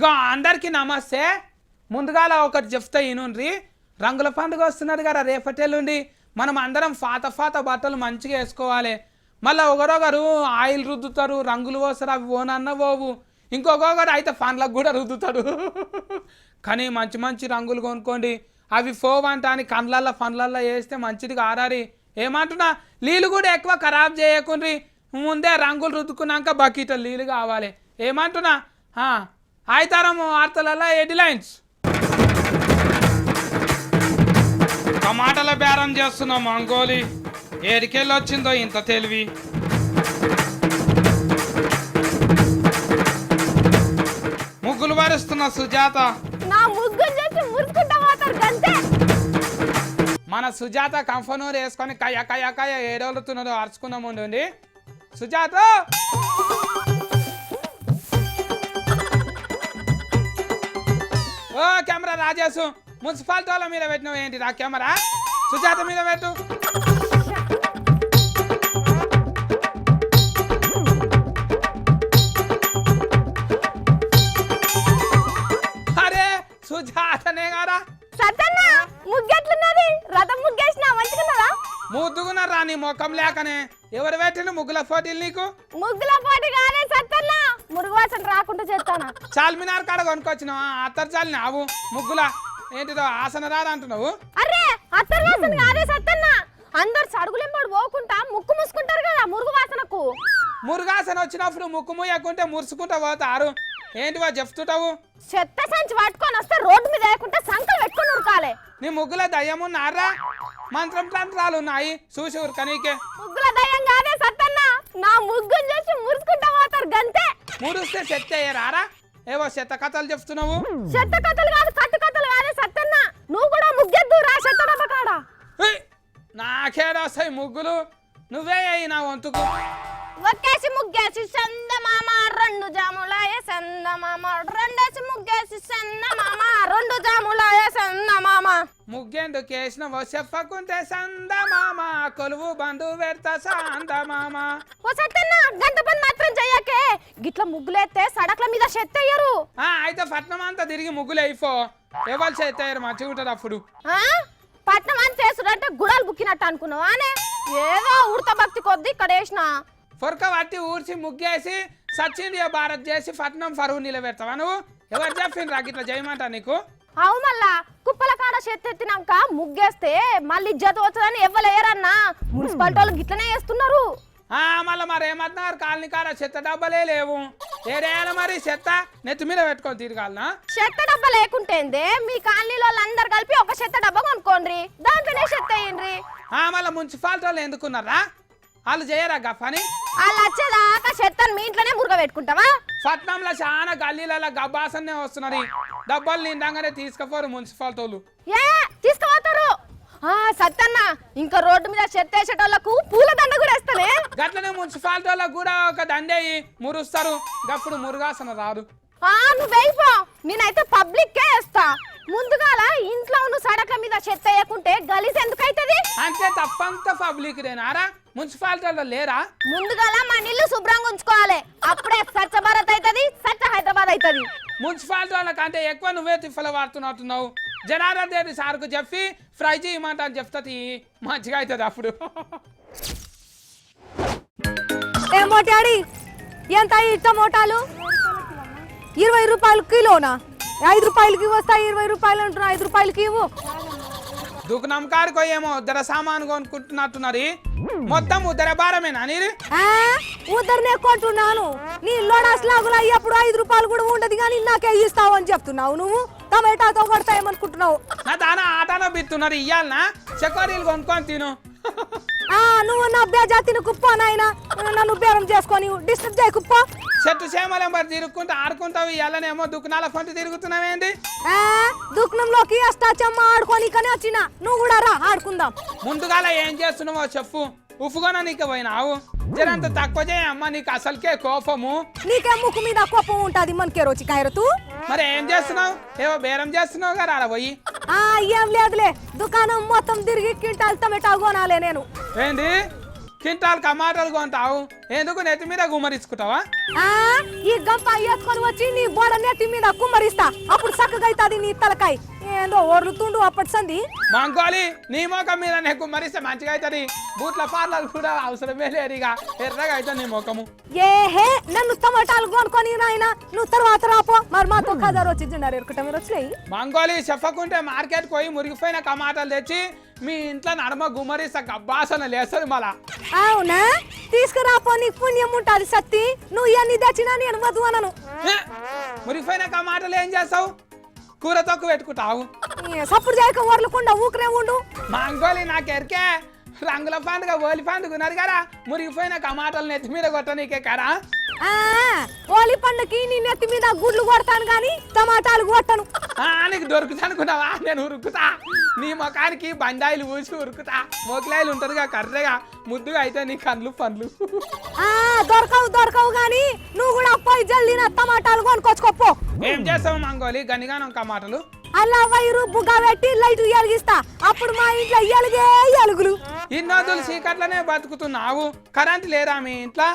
ఇగో అందరికీ నమస్తే. ముందుగాల ఒకటి చెప్తా ఈనుండ్రి. రంగుల పండుగ వస్తున్నది కదా రేపటెల్లుండి. మనం అందరం ఫాత బట్టలు మంచిగా వేసుకోవాలి. మళ్ళీ ఒకరొకరు ఆయిల్ రుద్దుతారు, రంగులు పోస్తారు, అవి ఓనన్న పోవు. ఇంకొకరు అయితే పండ్లకు కూడా రుద్దుతాడు. కానీ మంచి మంచి రంగులు కొనుక్కోండి. అవి పోవంట అని కండ్లల్లో పండ్లల్లో వేస్తే మంచిది కారారి. ఏమంటున్నా, నీళ్ళు కూడా ఎక్కువ ఖరాబ్ చేయకుండ్రి. ముందే రంగులు రుద్దుకున్నాక బకెట్ నీళ్ళు కావాలి. ఏమంటున్నా, ఆయితారం వార్తలలో హెడ్లైన్స్. టమాటాల బేరం చేస్తున్నాం మంగోలి. ఏడికెళ్ళి వచ్చిందో ఇంత తెలివి. ముగ్గులు వరుస్తున్న సుజాత. మన సుజాత కంఫనూరు వేసుకొని కయ్య కయ్య కయ్య ఏడోలుతున్నదో అరుచుకున్నాం ఉండండి. సుజాత ఓ కెమెరా రాజేసు, మున్సిపాలిటీ వాళ్ళ మీద పెట్టినావు ఏంటి నా కెమెరా? సుజాత మీద పెట్టు. అరే సుజాతనే గారా. ముద్దుగున్నారా నీ ముఖం లేకనే. ఎవరు పెట్టిన ముగ్గుల పోటీలు నీకు? ముగ్గుల పోటీ కాదే సత్తన్న, మురుగువాసన రాకుండా చేస్తానా. చార్మినార్ కాడ కొనుక్కొచ్చినావా? అత్తరు చాలిన అవు ముగ్గుల ఏంటిదో ఆసన రాదు అంటున్నావు. అరే అత్తరు వాసన కాదే సత్తన్న, అందరు సడుగులెంబడి పోకుండా ముక్కు మూసుకుంటారు కదా మురుగు వాసనకు. మురుగాసన వచ్చినప్పుడు ముక్కు మూయకుంటే మురుసుకుంటా పోతారు. ఏంటివా చెప్తుంటావు? చెత్త సంచి పట్టుకొని వస్తే రోడ్డు మీద వేయకుండా సంకలు పెట్టుకొని ఉరకాలి. నీ ముగ్గుల దయ్యమున్నారా? మంత్రం తంత్రాలు ఉన్నాయి చూసి ఉరకనీకే. ముగ్గుల దయ్యం కాదే సత్తన్న, నా ముగ్గుని చూసి మురుసుకుంటా పోతారు గంతే. మురుస్తే చెత్త అయ్యారా? ఏవో చెత్త కథలు చెప్తున్నావు. చెత్త కథలు కాదు, కట్టు కథలు కాదే సత్తన్న. నువ్వు కూడా ముగ్గెద్దురా చెత్త డబ్బ కాడ. నాకేరాస్తాయి ముగ్గులు, నువ్వే అయ్యి నా వంతుకు. ఒక్కేసి ముగ్గేసి చందమామ రెండు జాములాయ చందమామ, రెండేసి ముగ్గేసి చందమామ రెండు జాములాయ చందమామ. ముగ్గెందుకు వేసినవో చెప్పకుంటే సందమామ, కొలువు బంధు పెడతా సందమామ. ఓ సత్తన్న గంట పని మాత్రం చెయ్యకే, గిట్ల ముగ్గులేస్తే సడక్ల మీద చెత్తయ్యరు. అయితే పట్నం అంతా తిరిగి ముగ్గులు అయిపో, ఎవరు చెత్తయ్యారు మంచిగా ఉంటుంది అప్పుడు. పట్నం అని చేసుడంటే గుడాలు బుక్కినట్టు అనుకున్నావా? ఏదో ఉడత భక్తి కొద్ది ఇక్కడ వేసిన పొరక పట్టి ఊడ్చి ముగ్గేసి సచిన్ భారత్ చేసి పట్నం పరువు నిలబెడతావా నువ్వు? ఎవరు చెప్పిండ్రా గిట్లా చేయమంట నీకు? అవు మళ్ళా కుప్పల కాడ చెత్తెత్తినాక ముగ్గేస్తే మళ్ళీ ఇజ్జత వచ్చదని ఎవ్వలేరన్నా. మున్సిపాలిటీ వాళ్ళు గిట్లనే వేస్తున్నారు. మళ్ళీ మరి ఏమంటున్నారు, కాలనీ కాడ చెత్త డబ్బాలే లేవు. ఏరేయాల మరి చెత్త నెత్తి మీద పెట్టుకొని తిరగాలనా? చెత్త డబ్బా లేకుంటేందే మీ కాలనీలో అందరు కలిపి ఒక చెత్త డబ్బా కొనుక్కోండి, దాంట్లోనే చెత్త వేయండి. మళ్ళీ మున్సిపాలిటీ వాళ్ళు ఎందుకున్నారా? వాళ్ళు చేయరా గప్పని? వాళ్ళు వచ్చేదాకా చెత్తను మీ ఇంట్లోనే మురుగ పెట్టుకుంటావా? పట్నంలో చాలా గల్లీలలో గబ్బాసన్నే వస్తున్నారు. డబ్బాలు నిండాగానే తీసుకుపోరు మున్సిపాలిటీ వాళ్ళు. తీసుకుపోతారు. సత్తన్న ఇంకా రోడ్డు మీద చెత్త వేసేటోళ్లకు పూల దండ కూడా వేస్తానే. గట్లనే మున్సిపాలిటీ వాళ్ళకు కూడా ఒక దండేయి మురుస్తారు. గప్పుడు మురుగాసన రాదు. నువ్వైపో, నేనైతే పబ్లిక్ కే వేస్తా. ముందుగాల ఇంట్లో ఉన్న సడకల మీద చెత్త వేయకుంటే గలీజ్ ఎందుకైతది? అంటే తప్పంతా పబ్లిక్ రేనారా? మున్సిపాలిటీ వాళ్ళు లేరా? ముందుగాల మన ఇల్లు శుభ్రంగా ఉంచుకోవాలి, అప్పుడే స్వచ్ఛ భారత్ అవుతుంది, స్వచ్ఛ హైదరాబాద్ అవుతుంది. మున్సిపాలిటీ వాళ్ళకంటే ఎక్కువ నువ్వే తిప్పలు వాడుతున్నట్టున్నావు. జనార్దన్ రెడ్డి సార్కు చెప్పి ఫ్రై చేయమంట అని చెప్తుంది, మంచిగా అవుతుంది అప్పుడు. ఏమోటాడి ఎంత టమోటాలు? 20 రూపాయలు కిలోనా? 5 రూపాయలకి వస్తాయి, 20 రూపాయలు అంటున్నా. 5 రూపాయలకి ఇవ్వు. దుకాణం కాడికో ఏమో ఉద్దర సామాను కొనుక్కుంటున్నట్టున్నది. మొత్తం ఉద్దర భారమేనా నీరు? ఉద్దరనే కొంటున్నాను. నీ లోడాస్ లాగులు అయ్యప్పుడు 5 రూపాయలు కూడా ఉండదు కానీ నాకే ఇస్తావు అని చెప్తున్నావు. నువ్వు టమాటాతో కొడతాయేమనుకుంటున్నావు? నా దానా ఆటానో బిత్తున్నారు, ఇయ్యాలనా? చకోరీలు కొనుక్కొని తిను. నువ్వు నా బేజాతిని కుప్ప నాయనా, నన్ను బేరం చేసుకొని డిస్టర్బ్ చేయ కుప్ప. చెట్టు చేమలెంబర్ తిరుగుకుంటూ ఆడుకుంటావు, ఇయ్యాలనేమో దుకాణాల కొంత తిరుగుతున్నావేంటి? దుకాణంలోకి అష్టాచమ్మ ఆడుకొని కానీ వచ్చిన, నువ్వు కూడా రా ఆడుకుందాం. ముందుగాల ఏం చేస్తున్నావో చెప్పు. ఉప్పుగొన నీకు పోయినావు, జరంత తక్కువ చేయమ్మా, నీకు అసలుకే కోపము. నీకే ముక్కు మీద కోపం ఉంటది మనకే రోజు కాయరతూ. మరి ఏం చేస్తున్నావు? ఏవో బేరం చేస్తున్నావు కదా ఆడ పోయి. ఏం లేదులే, దుకాణం మొత్తం తిరిగి క్వింటాల్ టమాటా కొనాలే నేను. ఏంటి క్వింటాల్ టమాటాలు కొంటావు? ఎందుకు నెత్తి మీద గుమ్మరించుకుంటావా? ఆ ఈ గంప ఎత్తుకొని వచ్చి నీ బోడ నెత్తి మీద కుమ్మరిస్తా అప్పుడు చక్కగా అవుతుంది నీ తలకాయ. ఏందో ఒర్రుతుండు అప్పటి సంది. మంకోలి నీ ముఖం మీద నేను గుమ్మరిస్తే మంచిగా అవుతుంది. బూట్ల పార్లర్ కూడా అవసరమే లేదు, ఇక ఎర్రగా అవుతుంది నీ ముఖము. ఏహే నన్ను టమాటాలు కొనుక్కొని నాయన నువ్వు తర్వాత రాపో. మరి మాతో ఖజారు వచ్చి తిన్నారు ఎరుకట మీరు వచ్చినాయి. మంకోలి చెప్పకుంటే మార్కెట్ పోయి మురిగిపోయిన టమాటాలు తెచ్చి మీ ఇంట్లో నడమ గుమ్మరిస్తా గబ్బాసన లేస్తుంది మళ్ళా. అవునా తీసుకురాపో నీకు పుణ్యం ఉంటుంది సత్తి. నువ్వు ఇవన్నీ తెచ్చినా నేను వద్దు అనను. మురిగిపోయిన టమాటాలు ఏం చేస్తావు? కూర తొక్కు పెట్టుకుంటావు. సప్పుడు చేయక వర్లకుండా ఊకరే ఉండు. మంగోలి నాకు ఎరికే రంగుల పండుగ ఓలి పండుగ ఉన్నారు కదా, మురిగిపోయిన టమాటాలు నెత్తి మీద కొట్టనీకే కదా. ఓలి పండుగకి నీ నెత్తి మీద గుడ్లు కొడతాను కానీ టమాటాలు కొట్టను. నీకు దొరుకుతా అనుకున్నావా? నేను ఉరుకుతా నీ ముఖానికి బండాయిలు ఊసి ఉరుకుతా. మోకిలాయిలు ఉంటదిగా కర్రెగా ముద్దుగా అయితే నీ కండ్లు పండ్లు. దొరకవు గాని నువ్వు కూడా పోయి జల్దీ నా టమాటాలు కొనుక్కొచ్చుకోపో. ఏం చేస్తావు మంగోలి గనిగానం టమాటాలు? అలా వైరు బుగ్గ పెట్టి లైట్ ఎలిగిస్తా అప్పుడు మా ఇంట్లో ఎలుగే ఎలుగులు. ఇన్నోదులు చీకట్లనే బతుకుతున్నావు, కరెంట్ లేరా మీ ఇంట్లో?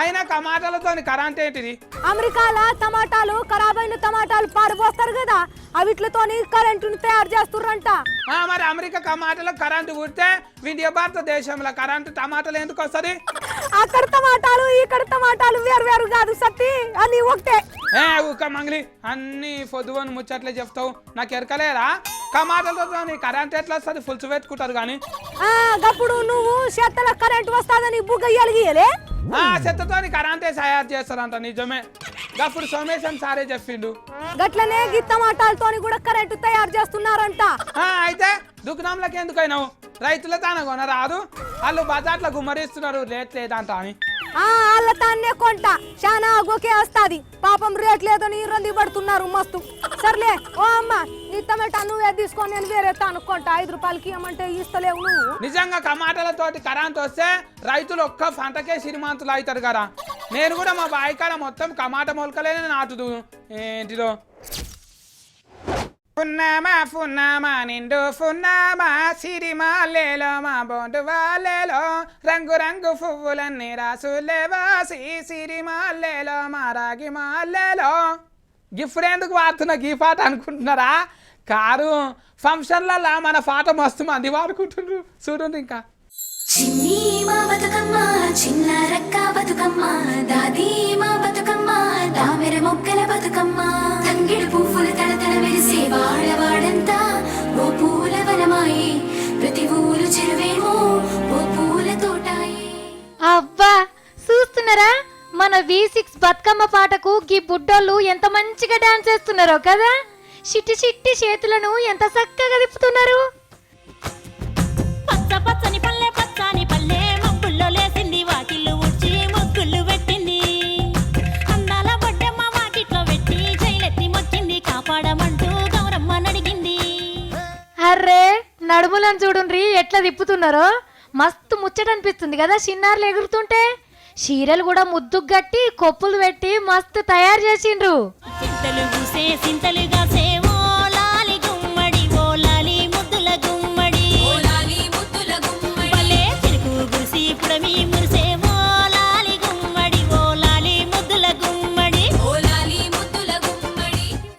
అయినా టమాటాలతో కరెంట్ ఏంటిది? అమెరికాలో టమాటాలు ఖరాబ్ అయిన టమాటాలు పారిపోస్తారు కదా, అవిట్లతోని కరెంటుని తయారు చేస్తుర్రంట. మరి అమెరికా టమాటాలో కరెంటు పుడితే ఇండియా భారతదేశంలో కరెంటు టమాటాలు ఎందుకు వస్తుంది? అక్కడ టమాటాలు ఇక్కడ టమాటాలు వేరు వేరు కాదు సత్తి, అని ఒకటే. ఊక మంగలి అన్ని పొద్దువని ముచ్చట్లే చెప్తావు, నాకు ఎరకలేరా? టమాటాలతో కరెంట్ ఎట్లా వస్తుంది? ఫుల్స్ పెట్టుకుంటారు కానీ అప్పుడు నువ్వు చెత్తల కరెంట్ వస్తాదని బుగ్గ ఎలిగియలే. చెత్తతో కరెంటే తయారు చేస్తారంట, నిజమే. అప్పుడు సోమేశం సారే చెప్పిండు. గట్లనే గి టమాటాలతోని కూడా కరెంటు తయారు చేస్తున్నారంట. అయితే దుకాణంలోకి ఎందుకైనావు? రైతుల తాన కొనరాదు, వాళ్ళు బజార్లో గుమ్మరిస్తున్నారు రేట్ లేదంట అని. వాళ్ళ తాన్నే కొంట చాలా గోకే వస్తాది. పాపం రేట్ లేదని రంది పడుతున్నారు మస్తు. సర్లే ఓ అమ్మ నీ టమాటా నువ్వే తీసుకొని నేను వేరే తాను కొంట. 5 రూపాయలకి ఏమంటే ఇస్తలేవు నువ్వు. నిజంగా టమాటాలతోటి కరెంట్ వస్తే రైతులు ఒక్క పంటకే శ్రీమంతులు అవుతారు కదా. నేను కూడా మా బాయికాడ మొత్తం టమాటా మొలకలే నాటుదు. ఏంటిదో పున్నామా పున్నామా నిండు పున్నామా సిరిమాలేలో మా బొండు వాళ్ళేలో రంగు రంగు పువ్వులన్నీ రాసులే వాసి సిరిమాలేలో మా రాగి మాలేలో. గిఫ్ట్ ఎందుకు వాడుతున్నా గీ పాట అనుకుంటున్నారా? కారు ఫంక్షన్లలో మన పాట మస్తు మంది వాడుకుంటున్నారు చూడండి. ఇంకా చిన్ని మా బతుకమ్మ చిన్న రక్క బతుకమ్మ దాది మా బతుకమ్మ దామెర మొక్కల బతుకమ్మ తంగిడు పువ్వులు తడతడ మెరిసే వాడవాడంతా ఓ పూల వనమాయే ప్రతి ఊరు చెరువేమో ఓ పూల తోటాయే. అబ్బా చూస్తున్నారా మన V6 బతుకమ్మ పాటకు గీ బుడ్డోళ్ళు ఎంత మంచిగా డాన్స్ చేస్తున్నారో కదా. చిట్టి చిట్టి చేతులను ఎంత చక్కగా తిప్పుతున్నారు. పచ్చ పచ్చని పల్లె పచ్చని పల్లె మబ్బుల్లో లేసింది వాకిళ్ళు ఊడ్చి ముగ్గులు పెట్టింది. అందాల బొడ్డమ్మ వాకిట్లో పెట్టి జైలెత్తి మొక్కింది కాపాడమంటూ గౌరమ్మ నడిగింది. అర్రే నడుములను చూడుండ్రి ఎట్లా తిప్పుతున్నారో. మస్తు ముచ్చట అనిపిస్తుంది కదా చిన్నారులు ఎగురుతుంటే. చీరలు కూడా ముద్దుకు గట్టి కొప్పులు పెట్టి మస్తు తయారు చేసిండ్రు. చింతలు పూసే చింతలు కాసే ఓ లాలి గుమ్మడి ఓ లాలి ముద్దుల గుమ్మడి భలే చిరుకు గురిసి పుడమి మురిసే ఓ లాలి గుమ్మడి ఓ లాలి ముద్దుల గుమ్మడి.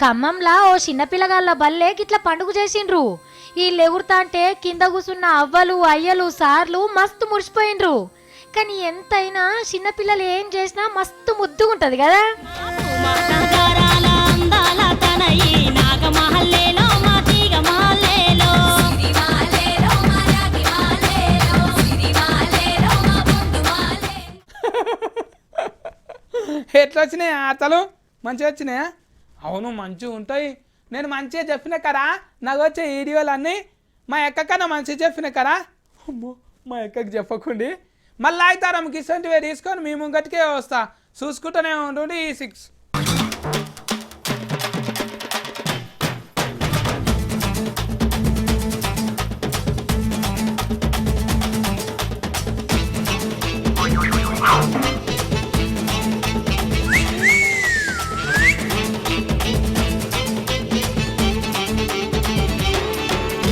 ఖమ్మంలా ఓ చిన్నపిల్లగాళ్ళ బల్లే గిట్లా పండుగ చేసిండ్రు. వీళ్ళు ఎగురుతా అంటే కింద కూసున్న అవ్వలు అయ్యలు సార్లు మస్తు మురిసిపోయిండ్రు. కానీ ఎంతైనా చిన్నపిల్లలు ఏం చేసినా మస్తు ముద్దుగుంటది కదా. ఎట్లా వచ్చినాయి ఆటలు? మంచిగా వచ్చినాయా? అవును మంచిగా ఉంటాయి. నేను మంచిగా చెప్పిన కదా నాకు వచ్చే వీడియోలన్నీ మా ఎక్క కన్నా మంచిగా చెప్పిన కదా. అమ్మో మా ఎక్కకి చెప్పకండి మళ్ళీ అవుతారా మీకు ఇసంటివే తీసుకొని మీ ముంగటికే వస్తా. చూసుకుంటూనే ఉండండి E6.